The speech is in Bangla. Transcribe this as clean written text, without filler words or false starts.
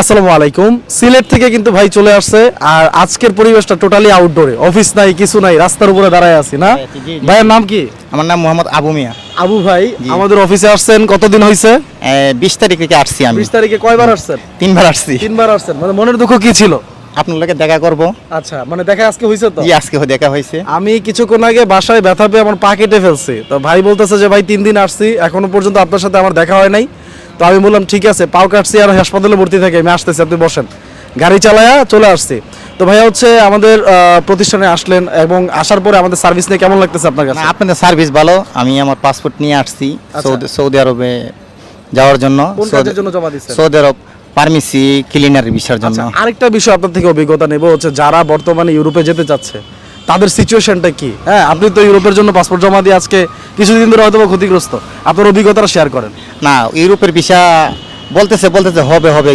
আসসালামু আলাইকুম। সিলেট থেকে কিন্তু ভাই চলে আসছে, আর আজকের পরিবেশটা টোটালি আউটডোরে, অফিস নাই কিছু নাই, রাস্তার উপরে দাঁড়ায় আছি না। জি। ভাইয়ের নাম কি? আমার নাম মোহাম্মদ আবু মিয়া। আবু ভাই, জি। আমাদের অফিসে আসছেন কতদিন হয়েছে? 20 তারিখ থেকে আসছি আমি। 20 তারিখে কয়বার আসছেন? 3বার আসছি। 3বার আসছেন, মানে মনের দুঃখ কি ছিল? আপনার লোকে দেখা করব। আচ্ছা, মানে দেখা আজকে হয়েছে তো? জি, আজকে দেখা হয়েছে। আমি কিছুক্ষণ আগে বাসায় ব্যথা পেয়ে আমার পা কেটে ফেলছি, তো ভাই বলতেছে যে ভাই 3 দিন আসছি, এখনো পর্যন্ত আপনার সাথে আমার দেখা হয় নাই। তো আমি বললাম ঠিক আছে, পাও কাটছি আর হাসপাতালে ভর্তি থাকি, আমি আসতেছি, আপনি বসেন। গাড়ি চালায়া চলে আসছি। তো ভাইয়া হচ্ছে আমাদের প্রতিষ্ঠানে আসলেন, এবং আসার পরে আমাদের সার্ভিস নিয়ে কেমন লাগতেছে আপনার না, কাছে? আপনাদের সার্ভিস ভালো। আমি আমার পাসপোর্ট নিয়ে আসছি আচ্ছা। সৌদি আরবে যাওয়ার জন্য। কোন কাজের জন্য জমা দিচ্ছেন? সৌদি আরব ফার্মেসি ক্লিনার বিষয়ের জন্য। আচ্ছা, আরেকটা বিষয় আপনার থেকে অভিজ্ঞতা নেব, হচ্ছে যারা বর্তমানে ইউরোপে যেতে চাচ্ছে তাদের সিচুয়েশনটা কি? হ্যাঁ, আপনি তো ইউরোপের জন্য পাসপোর্ট জমা দিয়ে আজকে কিছুদিন ধরে হয়তো বা ক্ষতিগ্রস্ত, আপনার অভিজ্ঞতাটা শেয়ার করেন। না, ইউরোপের ভিসা বলতেছে হবে